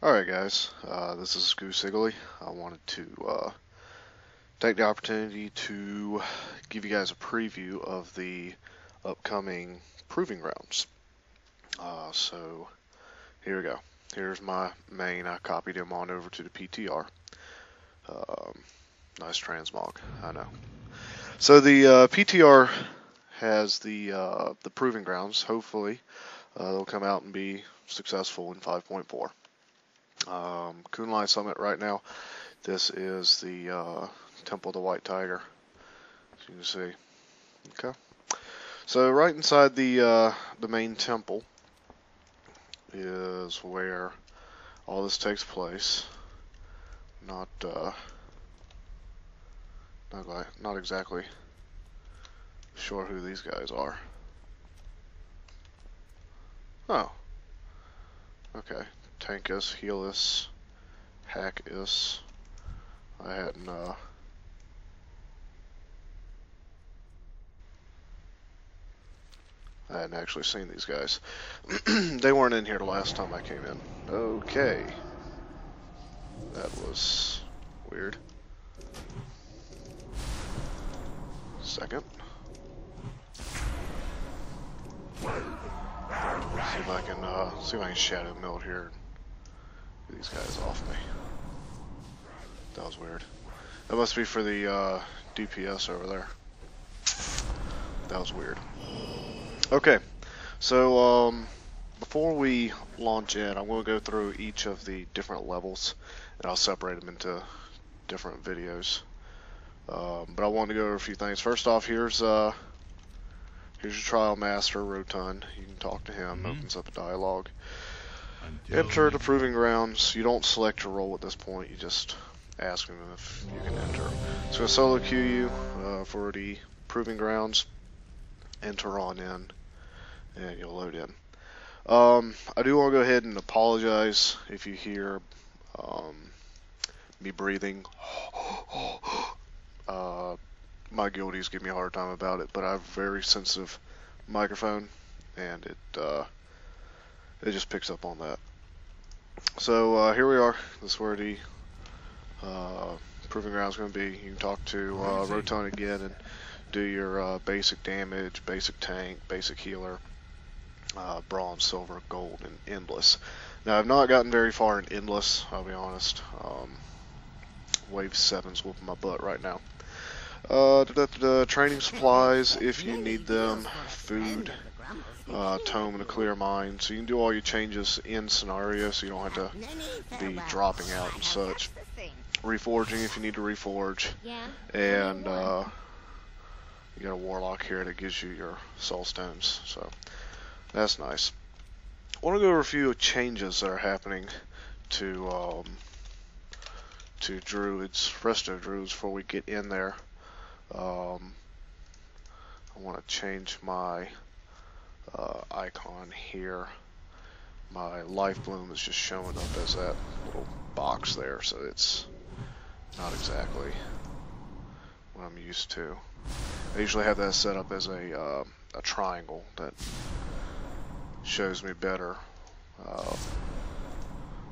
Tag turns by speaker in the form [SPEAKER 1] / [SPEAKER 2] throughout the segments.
[SPEAKER 1] Alright guys, this is Goose Igaly. I wanted to take the opportunity to give you guys a preview of the upcoming proving grounds. So here we go. Here's my main. I copied him on over to the PTR. Nice transmog, I know. So the PTR has the proving grounds. Hopefully they'll come out and be successful in 5.4. Kunlai Summit right now. This is the Temple of the White Tiger, as you can see. Okay. So right inside the main temple is where all this takes place. Not exactly sure who these guys are. Oh. Okay. Tankus, Healus, Hackus. I hadn't actually seen these guys. They weren't in here the last time I came in. Okay. That was weird. Second. See if I can shadow meld here. Get these guys off me. That was weird. That must be for the DPS over there. That was weird. Okay, so before we launch in, I'm going to go through each of the different levels, and I'll separate them into different videos. But I wanted to go over a few things. First off, here's your trial master, Rotund. You can talk to him. Opens up a dialogue. Enter the proving grounds. You don't select your role at this point. You just ask him if you can enter. It's going to solo queue you for the proving grounds. Enter on in, and you'll load in. I do want to go ahead and apologize if you hear me breathing. My guildies give me a hard time about it, but I have a very sensitive microphone, and it just picks up on that. So here we are. This is where the proving ground is going to be. You can talk to Rotund again and do your basic damage, basic tank, basic healer, bronze, silver, gold, and endless. Now I've not gotten very far in endless, I'll be honest. Wave 7's whooping my butt right now. Training supplies, if you need them, food, tome and a clear mind. So you can do all your changes in scenario, so you don't have to be dropping out and such. Reforging if you need to reforge. And you got a warlock here that gives you your soul stones, so that's nice. I want to go over a few changes that are happening to druids, resto druids, before we get in there. I want to change my icon here. My life bloom is just showing up as that little box there, so it's not exactly what I'm used to. I usually have that set up as a triangle that shows me better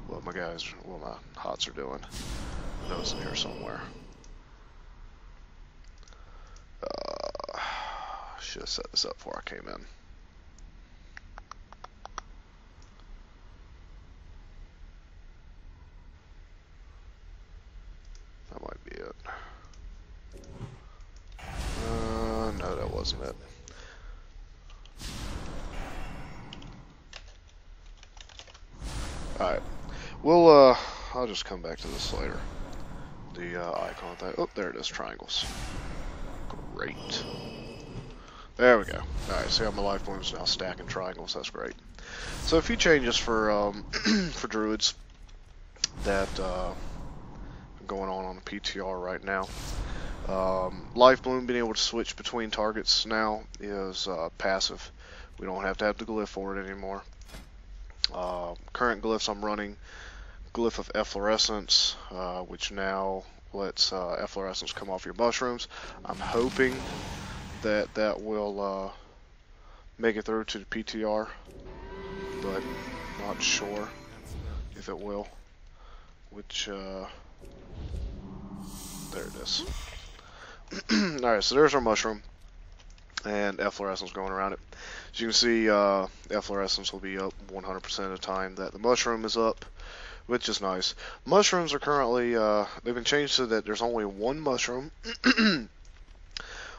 [SPEAKER 1] what my HOTS are doing. I know it's in here somewhere. Should have set this up before I came in. That might be it. No, that wasn't it. Alright. I'll just come back to this later. The icon thing. Oh, there it is, triangles. Great. There we go. Alright, see how my life bloom's now stacking triangles, that's great. So a few changes for for druids that going on the PTR right now. Life bloom being able to switch between targets now is passive. We don't have to have the glyph for it anymore. Current glyphs I'm running, glyph of efflorescence, which now lets efflorescence come off your mushrooms. I'm hoping that will make it through to the PTR, but not sure. if it will. Which, there it is. Alright, so there's our mushroom. And efflorescence going around it. As you can see, efflorescence will be up 100% of the time that the mushroom is up, which is nice. Mushrooms are currently, they've been changed so that there's only one mushroom.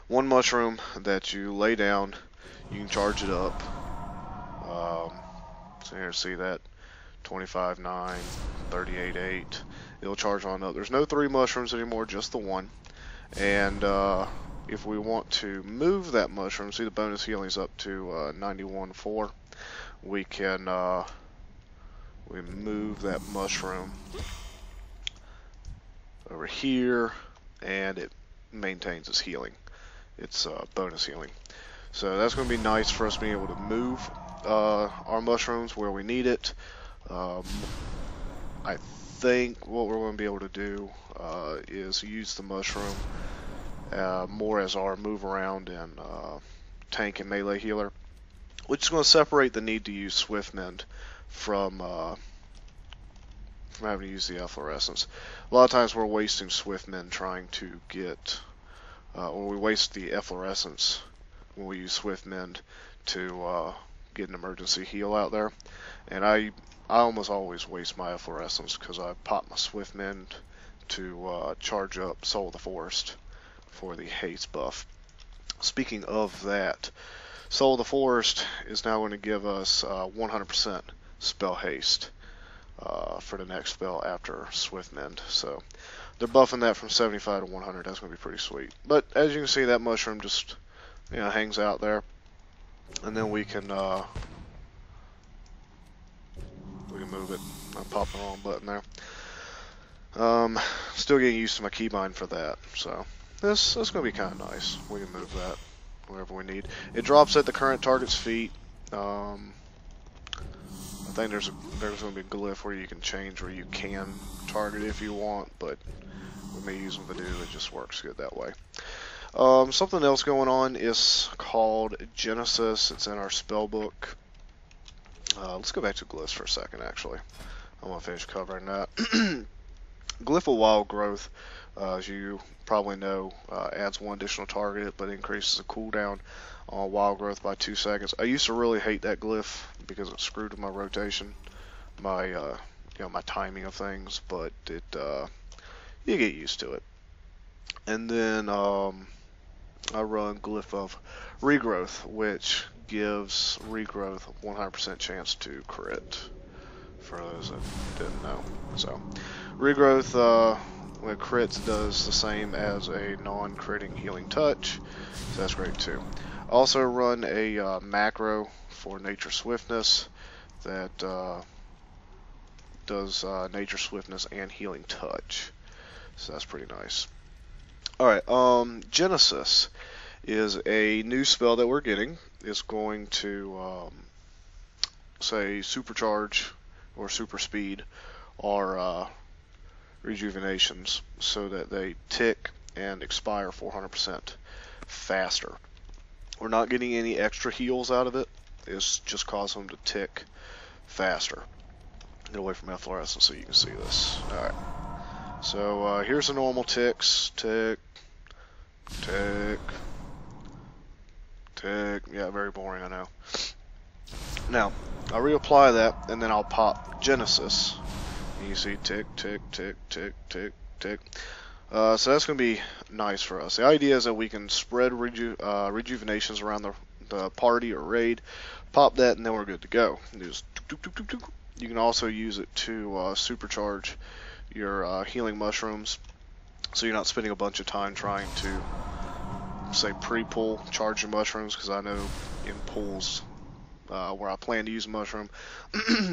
[SPEAKER 1] One mushroom that you lay down, you can charge it up. So here, see that 25.9, 38.8. It'll charge on up. There's no 3 mushrooms anymore, just the one. And if we want to move that mushroom, see the bonus healing's up to 91.4. We can we move that mushroom over here, and it maintains its healing. It's bonus healing. So that's going to be nice for us being able to move our mushrooms where we need it. I think what we're going to be able to do is use the mushroom more as our move around and tank and melee healer, which is going to separate the need to use Swift Mend from having to use the efflorescence. A lot of times we're wasting Swift Mend trying to get, or we waste the efflorescence when we use Swift Mend to get an emergency heal out there. And I almost always waste my efflorescence because I pop my Swift Mend to charge up Soul of the Forest for the haste buff. Speaking of that, Soul of the Forest is now going to give us 100% spell haste for the next spell after Swift Mend. So they're buffing that from 75 to 100. That's going to be pretty sweet. But as you can see, that mushroom just hangs out there, and then we can move it. I'm popping the wrong button there. Still getting used to my keybind for that. So this is going to be kind of nice. We can move that wherever we need. It drops at the current target's feet. I think there's going to be a glyph where you can change where you can target if you want, but with me using Voodoo, it just works good that way. Something else going on is called Genesis. It's in our spell book. Let's go back to glyphs for a second, actually. I want to finish covering that. Glyph of Wild Growth, as you probably know, adds 1 additional target, but increases the cooldown on Wild Growth by 2 seconds. I used to really hate that glyph because it screwed with my rotation, my my timing of things, but it you get used to it. And then I run Glyph of Regrowth, which gives Regrowth a 100% chance to crit, for those that didn't know. So Regrowth, when it crits, does the same as a non-critting healing touch, so that's great too. Also run a macro for Nature Swiftness that does Nature Swiftness and Healing Touch, so that's pretty nice. Alright, Genesis is a new spell that we're getting. It's going to say supercharge or super speed our rejuvenations so that they tick and expire 400% faster. We're not getting any extra heals out of it. It's just causing them to tick faster. Get away from efflorescence so you can see this. Alright. So here's the normal ticks. Tick, tick, tick. Yeah, very boring, I know. Now, I'll reapply that, and then I'll pop Genesis. And you see tick, tick, tick, tick, tick, tick. So that's going to be nice for us. The idea is that we can spread rejuvenations around the party or raid, pop that, and then we're good to go. Just tuk, tuk, tuk, tuk, tuk. You can also use it to supercharge your healing mushrooms, so you're not spending a bunch of time trying to, say, pre-pull charge your mushrooms, because I know in pulls where I plan to use a mushroom,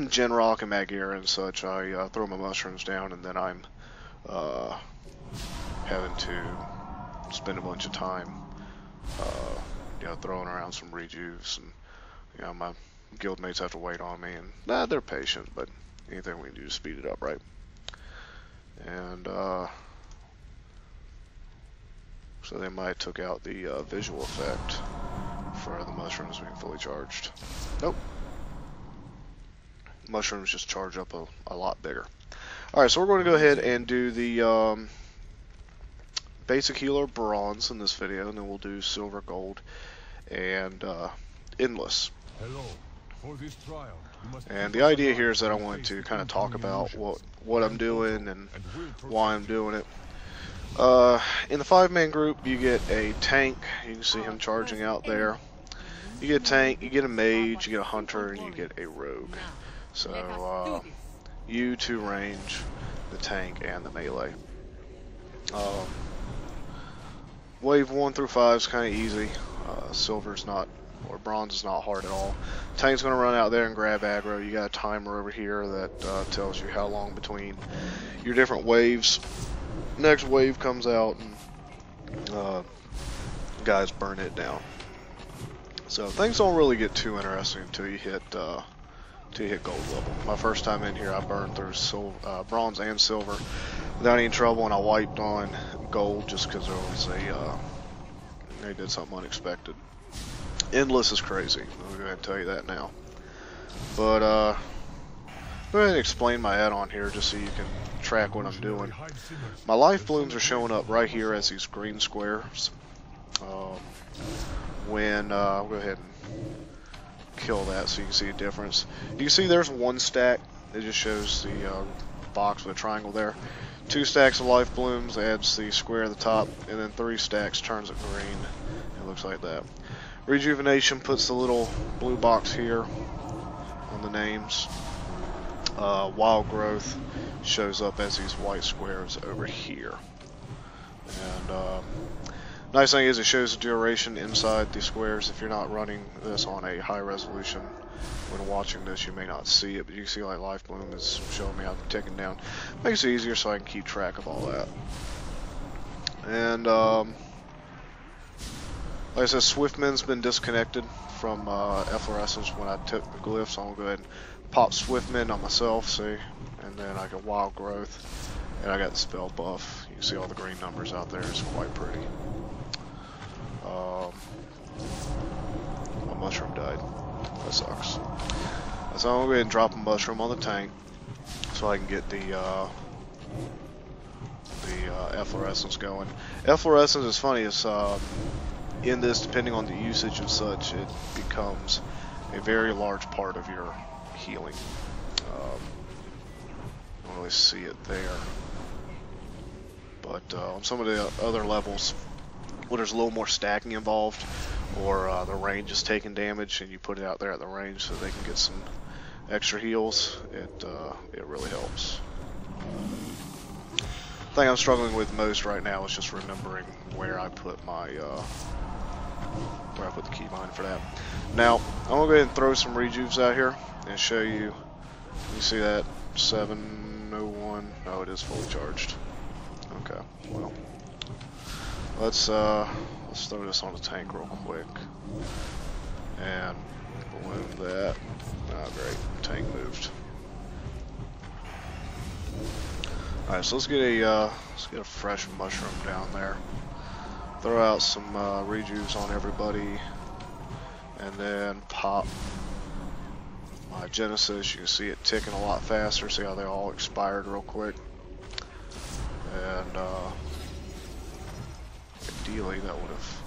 [SPEAKER 1] Gen Rock and Magir and such, I throw my mushrooms down, and then I'm having to spend a bunch of time throwing around some rejuves, and my guildmates have to wait on me, and they're patient, but anything we can do to speed it up, right? And so they might have took out the visual effect for the mushrooms being fully charged. Nope. mushrooms just charge up a lot bigger. Alright, so we're going to go ahead and do the basic healer bronze in this video, and then we'll do silver, gold, and endless. And the idea here is that I want to kind of talk about what I'm doing and why I'm doing it. In the 5-man group, you get a tank. You can see him charging out there. You get a tank, you get a mage, you get a hunter, and you get a rogue. So you to range the tank and the melee. Wave 1 through 5 is kind of easy. Silver's not, or bronze is not hard at all. Tank's going to run out there and grab aggro. You got a timer over here that tells you how long between your different waves. Next wave comes out and guys burn it down. So things don't really get too interesting until you hit gold level. My first time in here, I burned through bronze and silver without any trouble, and I wiped on gold just because there was they did something unexpected. Endless is crazy. I'm going to tell you that now. But go ahead and explain my add-on here just so you can track what I'm doing. My life blooms are showing up right here as these green squares. I'll go ahead and kill that so you can see a difference. You can see there's one stack. It just shows the box with a triangle there. 2 stacks of life blooms adds the square at the top, and then 3 stacks turns it green. It looks like that. Rejuvenation puts the little blue box here on the names. Wild growth shows up as these white squares over here. And nice thing is it shows the duration inside the squares. If you're not running this on a high resolution, when watching this you may not see it, but you can see like life bloom is showing me how I'm ticking down. Makes it easier so I can keep track of all that. And like I said, Swiftman's been disconnected from efflorescence when I took the glyphs, so I'm going to go ahead and pop Swiftman on myself, see, and then I got wild growth, and I got the spell buff. You can see all the green numbers out there. It's quite pretty. My mushroom died. That sucks. So I'm going to go ahead and drop a mushroom on the tank so I can get the efflorescence going. Efflorescence is funny. It's in this, depending on the usage and such, it becomes a very large part of your healing. I don't really see it there, but on some of the other levels where there's a little more stacking involved, or the range is taking damage and you put it out there at the range so they can get some extra heals, it really helps. The thing I'm struggling with most right now is just remembering where I put my the keybind for that. Now I'm gonna go ahead and throw some rejuves out here and show you. You see that 701? No, it is fully charged. Okay, well, let's throw this on the tank real quick and balloon that. Oh, great, tank moved. All right, so let's get a fresh mushroom down there. Throw out some rejuves on everybody, and then pop my Genesis. You can see it ticking a lot faster. See how they all expired real quick. And ideally that would have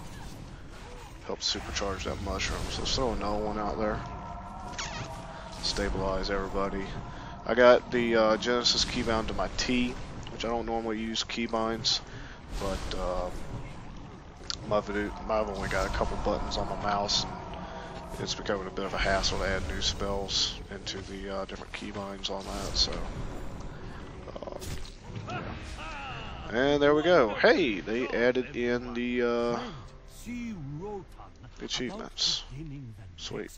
[SPEAKER 1] helped supercharge that mushroom. So let's throw another one out there. Stabilize everybody. I got the Genesis keybound to my T, which I don't normally use keybinds, but I've only got a couple buttons on my mouse, and it's becoming a bit of a hassle to add new spells into the different keybinds on that. So, yeah. And there we go. Hey, they added in the achievements. Sweet.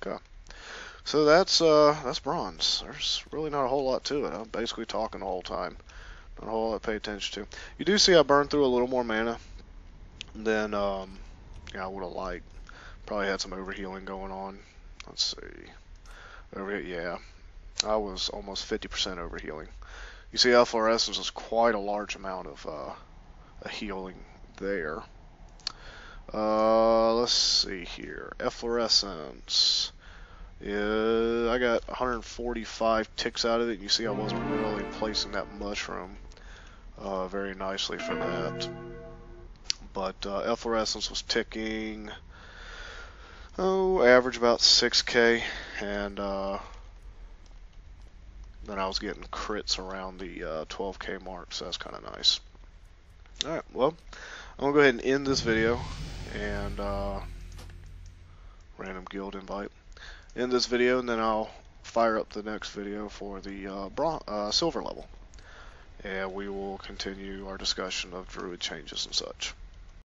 [SPEAKER 1] Okay. So that's bronze. There's really not a whole lot to it. I'm basically talking the whole time. Not a whole lot to pay attention to. You do see I burned through a little more mana than yeah, I would have liked. Probably had some overhealing going on. Let's see. Yeah, I was almost 50% overhealing. You see, efflorescence is quite a large amount of healing there. Let's see here. Efflorescence. I got 145 ticks out of it. You see I wasn't really placing that mushroom very nicely for that. But efflorescence was ticking, average about 6k, and then I was getting crits around the 12k mark, so that's kind of nice. Alright, well, I'm going to go ahead and end this video, and random guild invite. End this video, and then I'll fire up the next video for the silver level. And we will continue our discussion of druid changes and such.